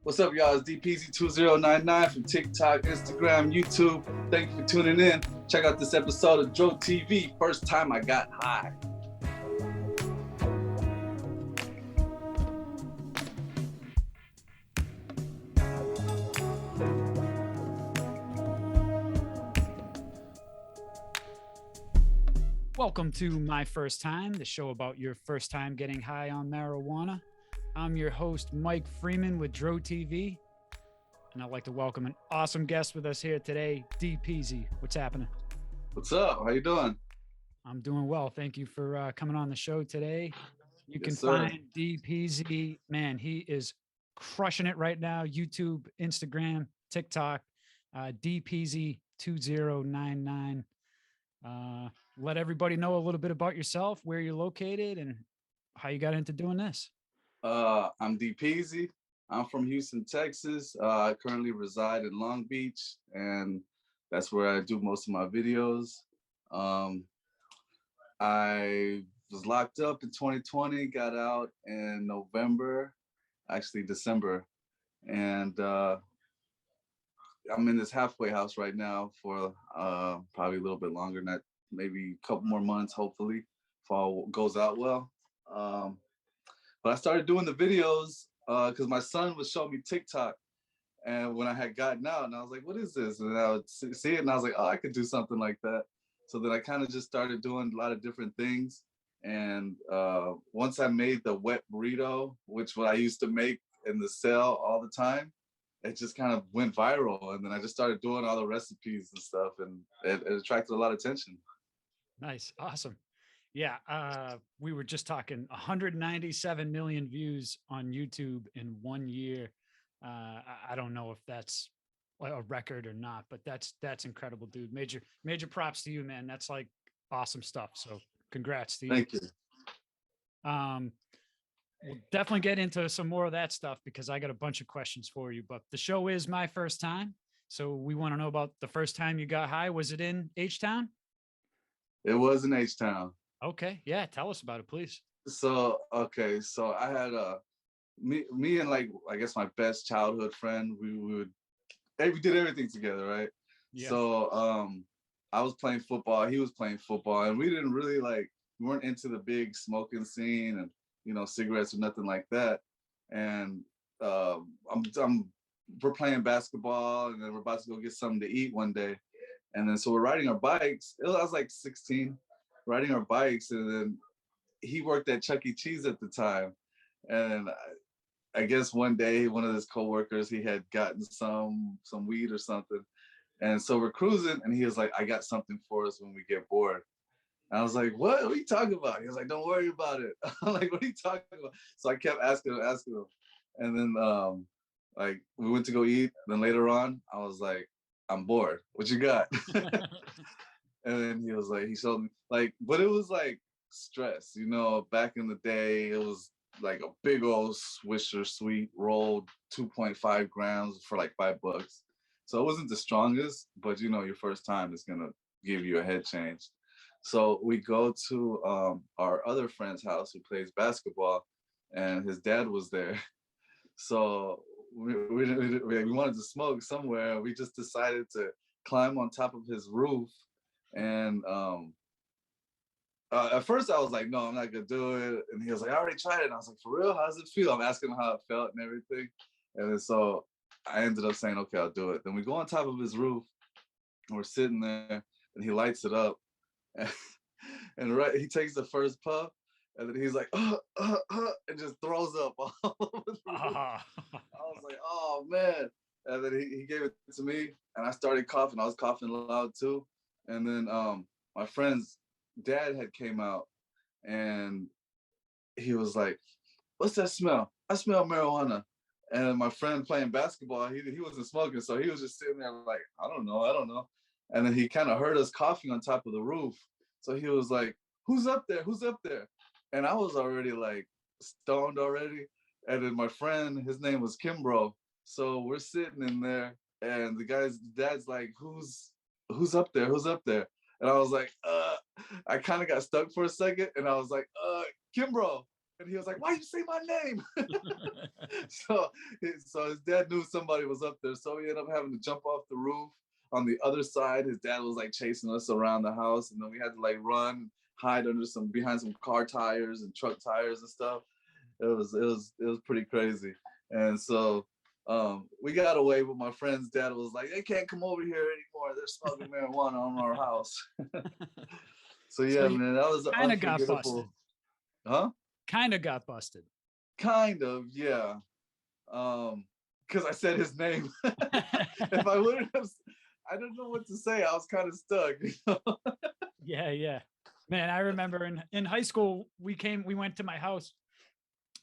What's up, y'all? It's DPeezy2099 from TikTok, Instagram, YouTube. Thank you for tuning in. Check out this episode of Dro TV. First time I got high. Welcome to My First Time, the show about your first time getting high on marijuana. I'm your host, Mike Freeman with Dro TV, and I'd like to welcome an awesome guest with us here today, DPeezy. What's happening? What's up? How you doing? I'm doing well. Thank you for coming on the show today. You can Yes, sir. find DPeezy. Man, he is crushing it right now. YouTube, Instagram, TikTok, DPeezy2099. Let everybody know a little bit about yourself, where you're located, and how you got into doing this. I'm DPeezy. I'm from Houston, Texas. I currently reside in Long Beach, and that's where I do most of my videos. I was locked up in 2020, got out in November, actually December, and I'm in this halfway house right now for probably a little bit longer than that, maybe a couple more months, hopefully, if all goes out well. But I started doing the videos because my son was showing me TikTok, and when I had gotten out, and I was like, "What is this?" And I would see it, and I was like, "Oh, I could do something like that." So then I kind of just started doing a lot of different things. And once I made the wet burrito, which what I used to make in the cell all the time, it just kind of went viral. And then I just started doing all the recipes and stuff, and it attracted a lot of attention. Nice. Awesome. Yeah. We were just talking 197 million views on YouTube in 1 year. I don't know if that's a record or not, but that's incredible, dude. Major props to you, man. That's like awesome stuff. So congrats to you. Thank you. We'll definitely get into some more of that stuff because I got a bunch of questions for you. But the show is My First Time, so we want to know about the first time you got high. Was it in H-Town? It was in H-Town. Okay, yeah. Tell us about it, please. So I had me and, like, I guess my best childhood friend. We did everything together, right? Yeah. So I was playing football, he was playing football, and we didn't really we weren't into the big smoking scene and cigarettes or nothing like that. And we're playing basketball, and then we're about to go get something to eat one day. And then so we're riding our bikes. I was like 16, riding our bikes, and then he worked at Chuck E. Cheese at the time. And I guess one day one of his coworkers, he had gotten some weed or something. And so we're cruising, and he was like, "I got something for us when we get bored." And I was like, "What are you talking about?" He was like, "Don't worry about it." I'm like, "What are you talking about?" So I kept asking him. And then we went to go eat. Then later on, I was like, "I'm bored. What you got?" And then he was like, he showed me, but it was like stress, back in the day, it was like a big old Swisher Sweet rolled 2.5 grams for like $5. So it wasn't the strongest, but your first time is gonna give you a head change. So we go to our other friend's house who plays basketball, and his dad was there. So we wanted to smoke somewhere. We just decided to climb on top of his roof. And at first I was like, "No, I'm not gonna do it." And he was like, "I already tried it." And I was like, "For real? How does it feel?" I'm asking him how it felt and everything. And then so I ended up saying, "Okay, I'll do it." Then we go on top of his roof, and we're sitting there, and he lights it up. And he takes the first puff, and then he's like, and just throws up all over the roof. I was like, "Oh, man." And then he gave it to me, and I started coughing. I was coughing loud too. And then my friend's dad had came out, and he was like, "What's that smell?" "I smell marijuana." And my friend playing basketball, he wasn't smoking, so he was just sitting there like, I don't know. And then he kind of heard us coughing on top of the roof. So he was like, "Who's up there? Who's up there?" And I was already like stoned already. And then my friend, his name was Kimbro. So we're sitting in there, and the guy's dad's like, who's up there? Who's up there? And I was like, I kind of got stuck for a second, and I was like, Kimbro. And he was like, why you say my name? so, so his dad knew somebody was up there. So he ended up having to jump off the roof. On the other side, his dad was like chasing us around the house. And then we had to like run, hide under behind some car tires and truck tires and stuff. It was pretty crazy. And so we got away, but my friend's dad was like, they can't come over here anymore. They're smoking marijuana on our house. So yeah, so man, that was kind of got busted. Huh? Kind of got busted. Kind of, yeah. Because I said his name. If I wouldn't have, I don't know what to say. I was kind of stuck. Yeah. Man, I remember in high school, we went to my house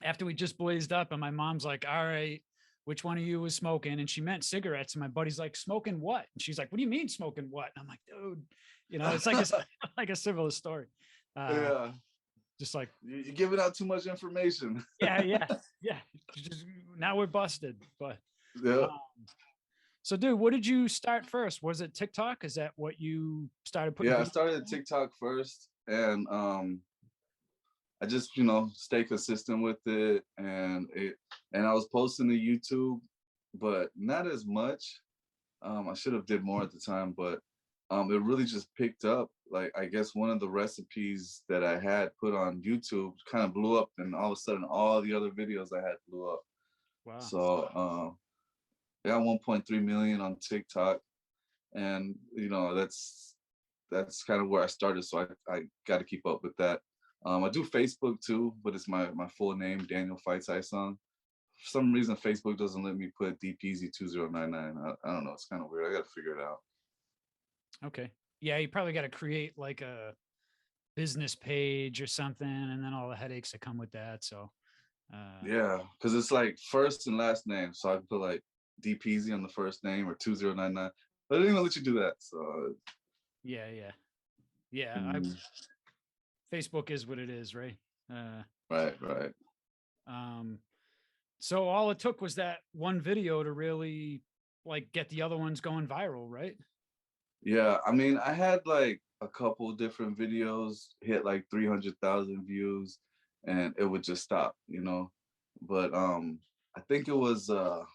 after we just blazed up, and my mom's like, all right, which one of you was smoking? And she meant cigarettes. And my buddy's like, smoking what? And she's like, what do you mean smoking what? And I'm like, dude, it's like like a similar story. Yeah. Just like, you're giving out too much information. yeah. Just, now we're busted. But yeah. So dude, what did you start first? Was it TikTok? Is that what you started putting? Yeah, I started TikTok first, and I just stay consistent with it, and I was posting to YouTube, but not as much. I should have did more at the time, but it really just picked up. Like, I guess one of the recipes that I had put on YouTube kind of blew up, and all of a sudden all the other videos I had blew up. Wow. So I got 1.3 million on TikTok, and that's kind of where I started. So I got to keep up with that. I do Facebook too, but it's my full name, Daniel Fights Isong. For some reason, Facebook doesn't let me put DPeezy 2099. I don't know. It's kind of weird. I got to figure it out. Okay. Yeah, you probably got to create like a business page or something, and then all the headaches that come with that. So yeah, because it's like first and last name. So I can put like DPeezy on the first name or 2099. But they didn't even let you do that. So yeah. Facebook is what it is, right? Right. So all it took was that one video to really like get the other ones going viral, right? Yeah, I mean, I had like a couple different videos hit like 300,000 views, and it would just stop, But I think it was the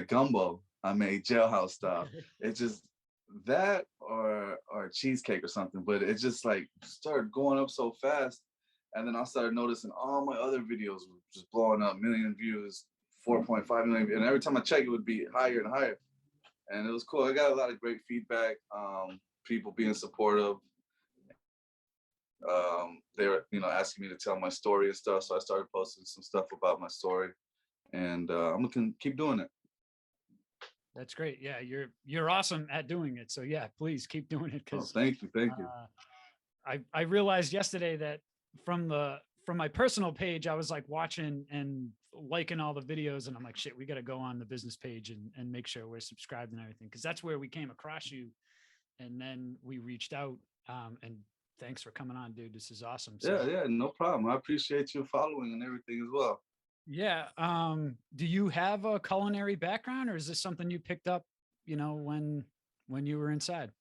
gumbo I made, jailhouse style. It just that or cheesecake or something, but it just like started going up so fast, and then I started noticing all my other videos were just blowing up, million views, 4.5 million, and every time I check, it would be higher and higher. And it was cool. I got a lot of great feedback, people being supportive. They were, asking me to tell my story and stuff. So I started posting some stuff about my story, and I'm gonna keep doing it. That's great. Yeah, you're awesome at doing it. So yeah, please keep doing it. Because thank you. I realized yesterday that from my personal page, I was like watching and liking all the videos, and I'm like, shit, we got to go on the business page and make sure we're subscribed and everything, because that's where we came across you, and then we reached out. And thanks for coming on, dude. This is awesome. So, yeah, no problem. I appreciate you following and everything as well. Yeah. Do you have a culinary background, or is this something you picked up, when you were inside?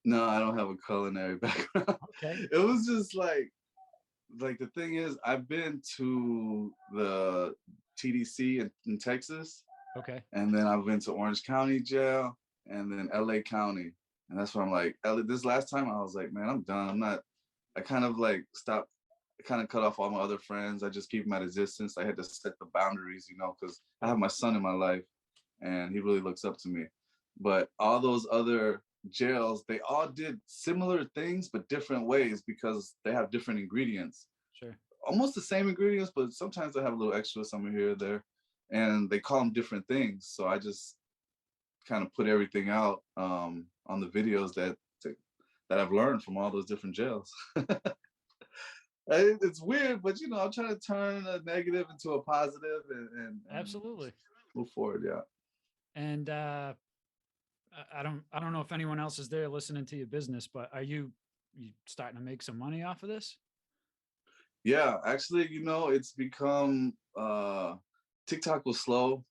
No, I don't have a culinary background. Okay. It was just like the thing is, I've been to the TDC in Texas. Okay. And then I've been to Orange County Jail, and then LA County. And that's where I'm like, this last time I was like, man, I'm done. I kind of like stopped, I kind of cut off all my other friends. I just keep them at a distance. I had to set the boundaries, because I have my son in my life, and he really looks up to me. But all those other jails, they all did similar things, but different ways, because they have different ingredients. Sure. Almost the same ingredients, but sometimes they have a little extra, somewhere here or there. And they call them different things. So I just kind of put everything out on the videos that I've learned from all those different jails. It's weird, but I'm trying to turn a negative into a positive and absolutely move forward. Yeah. And I don't know if anyone else is there listening to your business, but are you starting to make some money off of this? Yeah, actually, it's become TikTok was slow.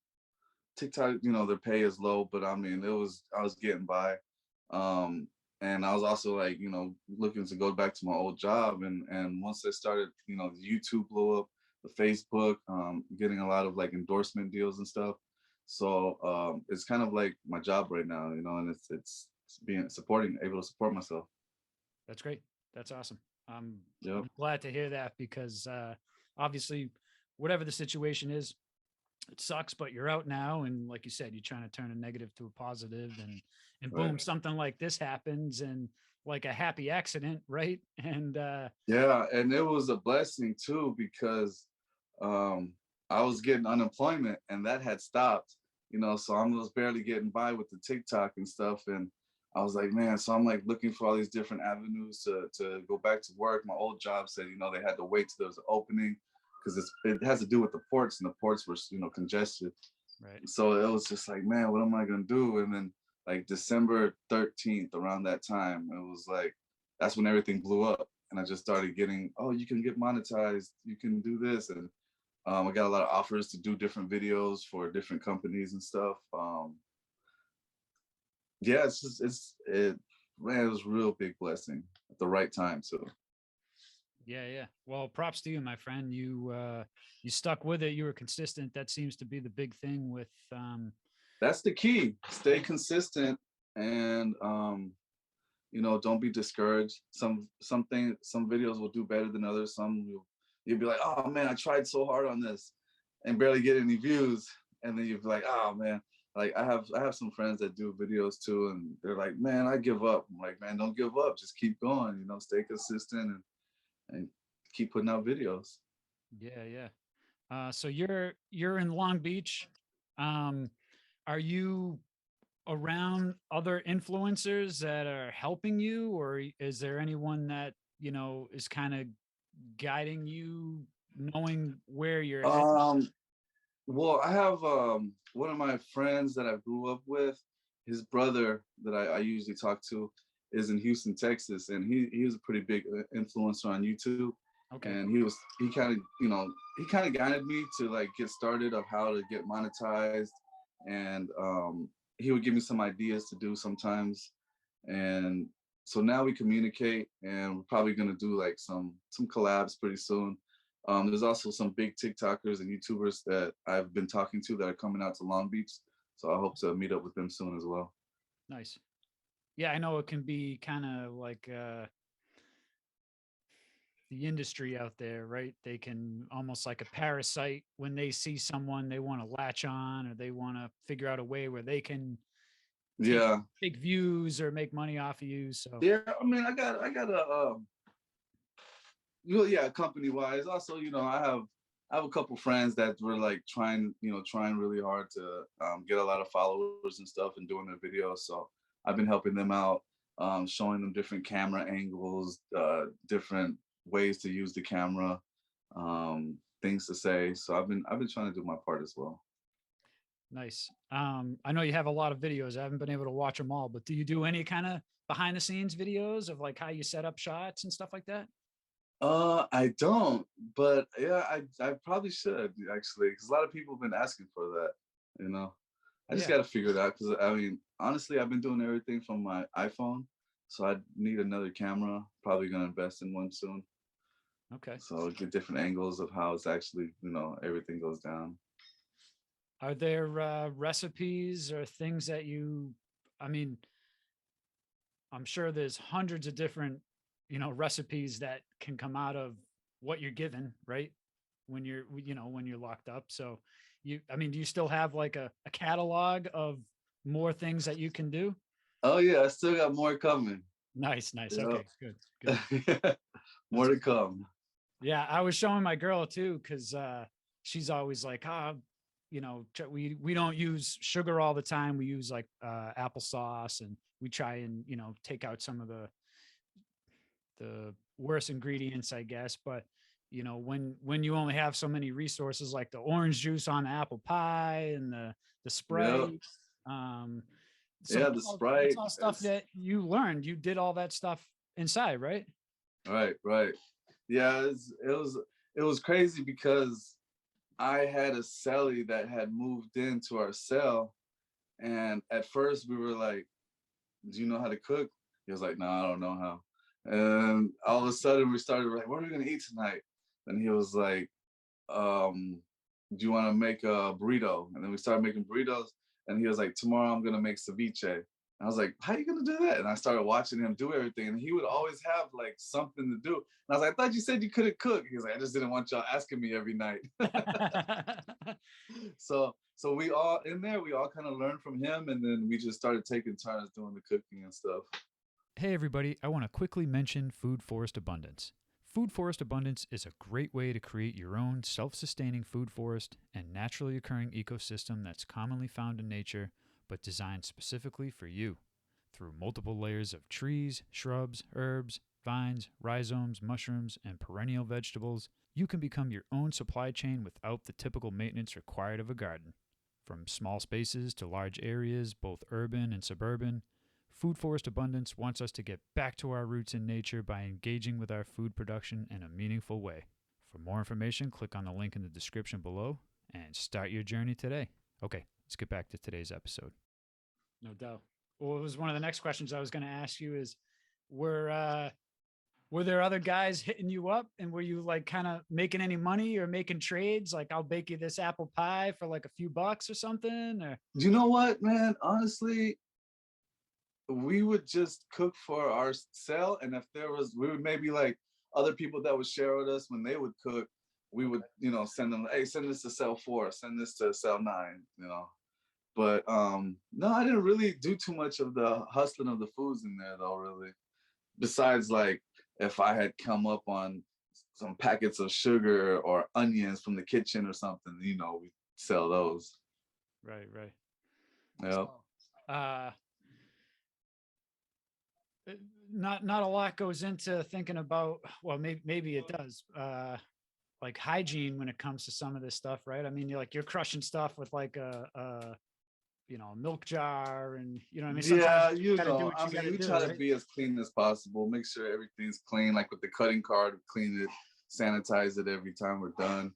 TikTok, their pay is low, but I mean, I was getting by. and I was also like, looking to go back to my old job. And once I started, YouTube blew up, the Facebook, getting a lot of like endorsement deals and stuff. So it's kind of like my job right now, and it's being supporting, able to support myself. That's great. That's awesome. Yep. I'm glad to hear that because obviously, whatever the situation is, it sucks, but you're out now, and like you said, you're trying to turn a negative to a positive, and Right. boom, something like this happens, and like a happy accident, right? And Yeah, and it was a blessing too because um, I was getting unemployment and that had stopped, so I was barely getting by with the TikTok and stuff. And I was like, man, so I'm like looking for all these different avenues to go back to work. My old job said, they had to wait till there was an opening because it has to do with the ports, and the ports were, congested. right. So it was just like, man, what am I gonna do? And then like December 13th, around that time, it was like that's when everything blew up. And I just started getting, oh, you can get monetized, you can do this. And I got a lot of offers to do different videos for different companies and stuff. Yeah, man, it was a real big blessing at the right time too. Yeah, yeah. Well, props to you, my friend. You stuck with it. You were consistent. That seems to be the big thing with That's the key. Stay consistent, and don't be discouraged. Some videos will do better than others. Some you'll be like, oh man, I tried so hard on this and barely get any views. And then you'll be like, oh man. Like I have some friends that do videos too, and they're like, man, I give up. I'm like, man, don't give up. Just keep going, stay consistent, and keep putting out videos. Yeah, yeah. So you're in Long Beach. Um, are you around other influencers that are helping you, or is there anyone that is kind of guiding you, knowing where you're headed? Well, I have one of my friends that I grew up with. His brother that I usually talk to is in Houston, Texas, and he was a pretty big influencer on YouTube. Okay. And he kind of guided me to like get started of how to get monetized, and he would give me some ideas to do sometimes. And so now we communicate, and we're probably gonna do like some collabs pretty soon. There's also some big TikTokers and YouTubers that I've been talking to that are coming out to Long Beach. So I hope to meet up with them soon as well. Nice. Yeah, I know it can be kind of like the industry out there, right? They can almost like a parasite when they see someone they want to latch on, or they want to figure out a way where they can take Yeah. take views or make money off of you. So Yeah. I mean, I got a, yeah, company wise. Also, I have a couple friends that were like trying really hard to get a lot of followers and stuff and doing their videos. So I've been helping them out, showing them different camera angles, different ways to use the camera, things to say. So I've been trying to do my part as well. nice. I know you have a lot of videos. I haven't been able to watch them all, but do you do any kind of behind the scenes videos of like how you set up shots and stuff like that? I don't, but yeah, I probably should actually, because a lot of people have been asking for that. You know, I just Yeah. got to figure it out. Because I mean, honestly, I've been doing everything from my iPhone, so I need another camera. Probably gonna invest in one soon, Okay. so get different angles of how it's actually, everything goes down. Are there recipes or things that I mean, I'm sure there's hundreds of different, recipes that can come out of what you're given, right? When you're locked up. So I mean, do you still have like a catalog of more things that you can do? Oh yeah, I still got more coming. Nice, nice. Yep. Okay, good, good. More That's to cool. come. Yeah, I was showing my girl too, because she's always like, we don't use sugar all the time. We use like applesauce, and we try and take out some of the worst ingredients, I guess. But when you only have so many resources like the orange juice on the apple pie and the Yeah, Sprite, um, so yeah, the that's Sprite. all stuff that you learned. You did all that stuff inside, right? Right, right. Yeah, it was crazy because I had a cellie that had moved into our cell, and at first we were like, "Do you know how to cook?" He was like, no, I don't know how. And all of a sudden we started like, what are we gonna eat tonight? And he was like, do you want to make a burrito? And then we started making burritos. And he was like, tomorrow I'm gonna make ceviche. And I was like, how are you gonna do that? And I started watching him do everything. And he would always have like something to do. And I was like, I thought you said you couldn't cook. He was like, I just didn't want y'all asking me every night. So we all in there, we all kind of learned from him, and then we just started taking turns doing the cooking and stuff. Hey everybody, I want to quickly mention Food Forest Abundance. Food Forest Abundance is a great way to create your own self-sustaining food forest and naturally occurring ecosystem that's commonly found in nature, but designed specifically for you. Through multiple layers of trees, shrubs, herbs, vines, rhizomes, mushrooms, and perennial vegetables, you can become your own supply chain without the typical maintenance required of a garden. From small spaces to large areas, both urban and suburban, Food Forest Abundance wants us to get back to our roots in nature by engaging with our food production in a meaningful way. For more information, click on the link in the description below and start your journey today. Okay, let's get back to today's episode. No doubt. Well, it was one of the next questions I was going to ask you is, were there other guys hitting you up, and were you like kind of making any money or making trades? Like, I'll bake you this apple pie for like a few bucks or something? Or You know what, man? Honestly, we would just cook for our sale, and if there was, we would maybe like other people that would share with us when they would cook. We would, send them, hey, send this to cell 4, send this to cell 9, But no, I didn't really do too much of the hustling of the foods in there though, really. Besides, like, if I had come up on some packets of sugar or onions from the kitchen or something, we sell those. Right. Yeah. Not a lot goes into thinking about, well, maybe it does, like hygiene when it comes to some of this stuff, right? I mean, you're crushing stuff with like a milk jar, and I mean, Yeah, sometimes you gotta do what I you mean, gotta we do, try to right? be as clean as possible, make sure everything's clean, like with the cutting card, clean it, sanitize it every time we're done.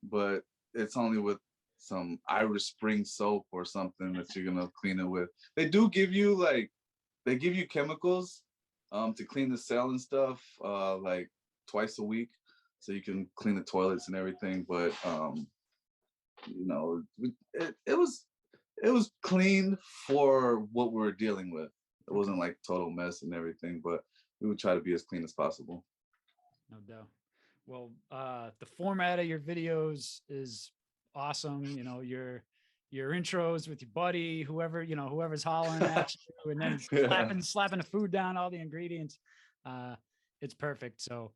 But it's only with some Irish Spring soap or something that you're gonna clean it with. They do give you they give you chemicals to clean the cell and stuff, like twice a week, so you can clean the toilets and everything. But it was clean for what we were dealing with. It wasn't like total mess and everything, but we would try to be as clean as possible. No doubt. Well, the format of your videos is awesome. Your intros with your buddy, whoever's hollering at you, and then Yeah. slapping the food down, all the ingredients. It's perfect. So,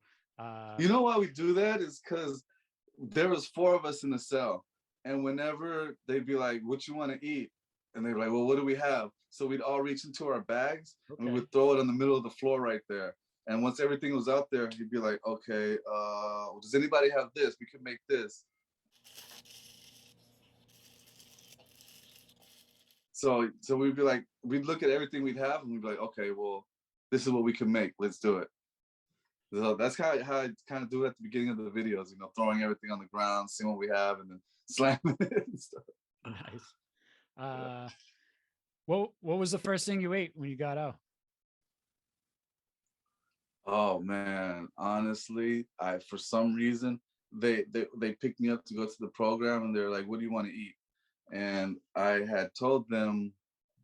You know why we do that is because there was 4 of us in the cell, and whenever they'd be like, "What you want to eat?" and they'd be like, "Well, what do we have?" So we'd all reach into our bags and we would throw it on the middle of the floor right there. And once everything was out there, he'd be like, "Okay, does anybody have this? We can make this." So we'd be like, we'd look at everything we'd have and we'd be like, "Okay, well, this is what we can make. Let's do it." So that's how I kind of do it at the beginning of the videos, throwing everything on the ground, seeing what we have, and then slamming it and stuff. Nice. What was the first thing you ate when you got out? Oh man, honestly, for some reason they picked me up to go to the program, and they're like, "What do you want to eat?" And I had told them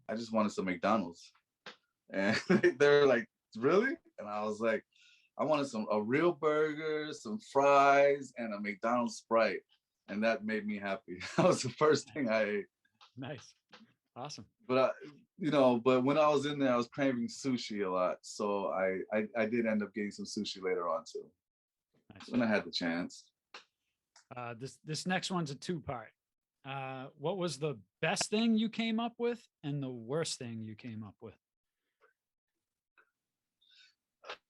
I just wanted some McDonald's, and they're like, "Really?" And I was like, I wanted a real burger, some fries, and a McDonald's Sprite, and that made me happy. That was the first thing I ate. Nice, awesome. But but when I was in there, I was craving sushi a lot, so I did end up getting some sushi later on too. Nice. When I had the chance. This next one's a 2-part. What was the best thing you came up with, and the worst thing you came up with?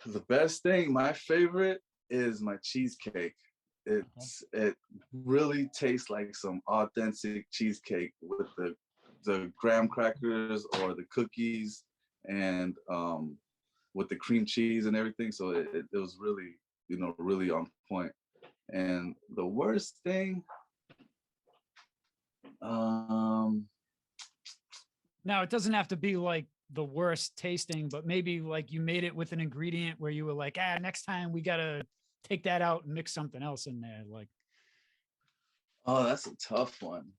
The best thing, my favorite, is my cheesecake. It really tastes like some authentic cheesecake with the graham crackers or the cookies, and with the cream cheese and everything. So it was really, really on point. And the worst thing, now it doesn't have to be like the worst tasting, but maybe like you made it with an ingredient where you were like, next time we gotta take that out and mix something else in there. Like, Oh, that's a tough one.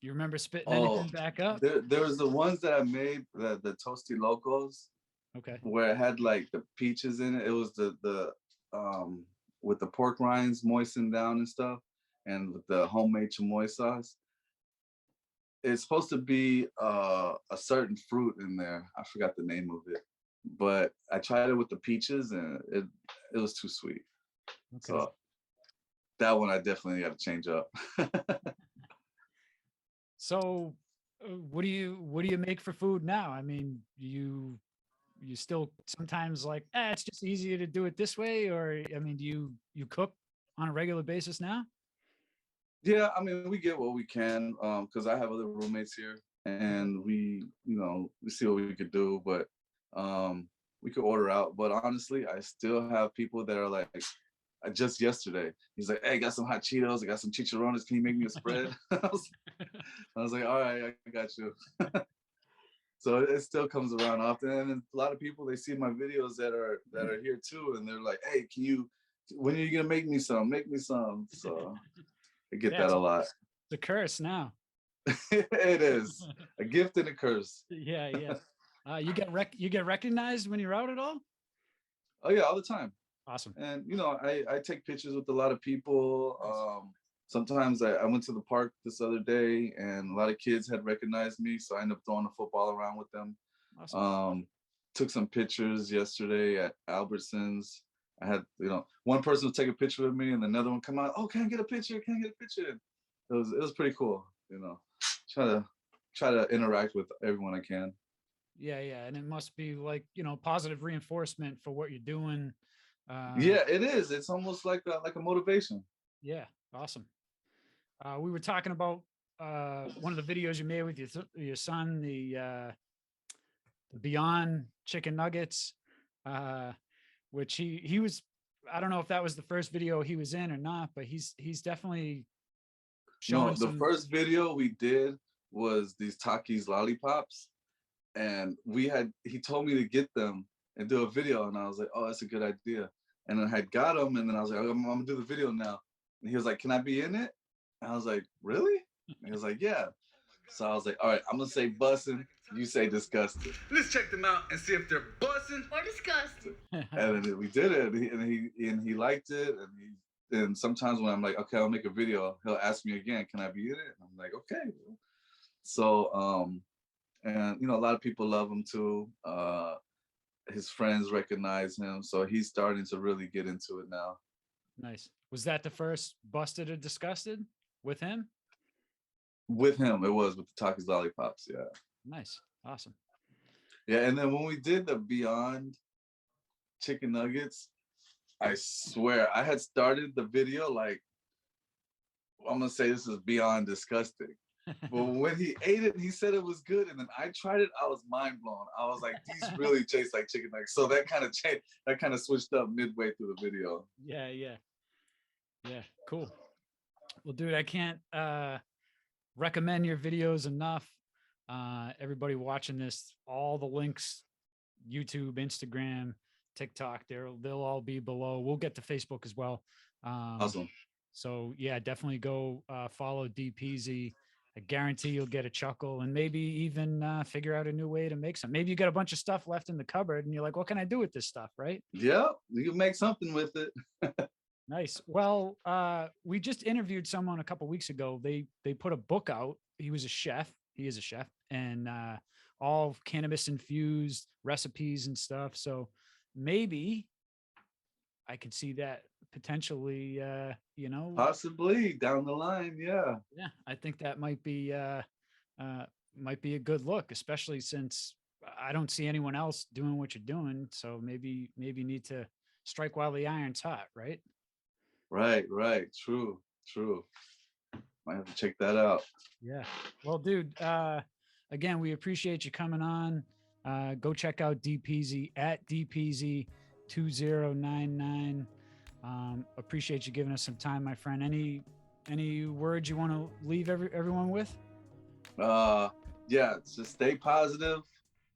you remember spitting Oh, anything back up? there was the ones that I made, the Toasty Locos, Okay. where it had like the peaches in it. It was the with the pork rinds moistened down and stuff, and with the homemade chamoy sauce. It's supposed to be a certain fruit in there. I forgot the name of it, but I tried it with the peaches and it was too sweet. Okay. So that one I definitely got to change up. So what do you make for food now? I mean, you still sometimes like, it's just easier to do it this way, or I mean, do you cook on a regular basis now? Yeah, I mean, we get what we can because I have other roommates here, and we see what we could do, but we could order out. But honestly, I still have people that are like, just yesterday, he's like, "Hey, got some hot Cheetos, I got some chicharrones. Can you make me a spread?" I was like, "All right, I got you." So it still comes around often, and a lot of people, they see my videos that are here too, and they're like, "Hey, when are you gonna make me some? Make me some." So I get Yeah, that it's a lot. a curse now. It is a gift and a curse. Yeah, yeah. You get recognized when you're out at all? Oh yeah, all the time. Awesome. And I take pictures with a lot of people. Sometimes I went to the park this other day, and a lot of kids had recognized me, so I ended up throwing a football around with them. Awesome. Took some pictures yesterday at Albertsons. I had, one person would take a picture with me, and another one come out. Oh, can I get a picture? Can I get a picture? It was pretty cool. Try to interact with everyone I can. Yeah, yeah. And it must be like, positive reinforcement for what you're doing. Yeah, it is. It's almost like a motivation. Yeah, awesome. We were talking about one of the videos you made with your son, the Beyond Chicken Nuggets, uh, which he was. I don't know if that was the first video he was in or not, but he's definitely No, showing the some. first video we did was these Takis lollipops, and he told me to get them and do a video, and I was like, oh, that's a good idea. And then I had got them, and then I was like, I'm gonna do the video now. And he was like, can I be in it? And I was like, really? And he was like, yeah. So I was like, all right, I'm gonna say bussin', you say disgusting. Let's check them out and see if they're bussin' or disgusting. And then we did it, and he liked it, and sometimes when I'm like, okay, I'll make a video, he'll ask me again, can I be in it? And I'm like, okay. So and a lot of people love him too. His friends recognize him, so he's starting to really get into it now. Nice. Was that the first Busted or Disgusted with him? With him, it was with the Takis lollipops. Yeah. Nice. Awesome. Yeah, and then when we did the Beyond Chicken Nuggets, I swear I had started the video like, I'm gonna say this is beyond disgusting. But when he ate it, he said it was good, and then I tried it. I was mind blown. I was like, "These really taste like chicken nuggets." So that kind of changed. That kind of switched up midway through the video. Yeah, yeah, yeah. Cool. Well, dude, I can't recommend your videos enough. Everybody watching this, all the links, YouTube, Instagram, TikTok, they'll all be below. We'll get to Facebook as well. Awesome. So yeah, definitely go follow DPeezy. I guarantee you'll get a chuckle and maybe even figure out a new way to make some. Maybe you got a bunch of stuff left in the cupboard and you're like, what can I do with this stuff? Right? Yeah, you can make something with it. Nice. Well, we just interviewed someone a couple weeks ago. They put a book out. He was a chef. He is a chef, and all cannabis infused recipes and stuff. So maybe I could see that potentially. Possibly down the line. Yeah. Yeah, I think that might be a good look, especially since I don't see anyone else doing what you're doing. So maybe need to strike while the iron's hot, right? Right. True. Might have to check that out. Yeah. Well, dude, again, we appreciate you coming on. Go check out DPeezy at DPeezy2099. Appreciate you giving us some time, my friend. Any words you want to leave everyone with? yeah, just stay positive.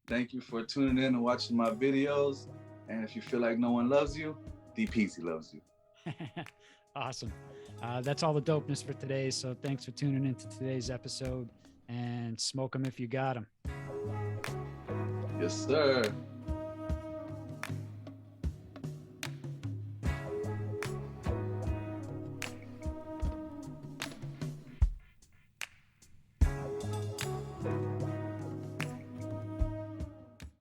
Thank you for tuning in and watching my videos. And if you feel like no one loves you, DPeezy loves you. Awesome. That's all the dopeness for today. So thanks for tuning into today's episode, and smoke them if you got them. Yes, sir.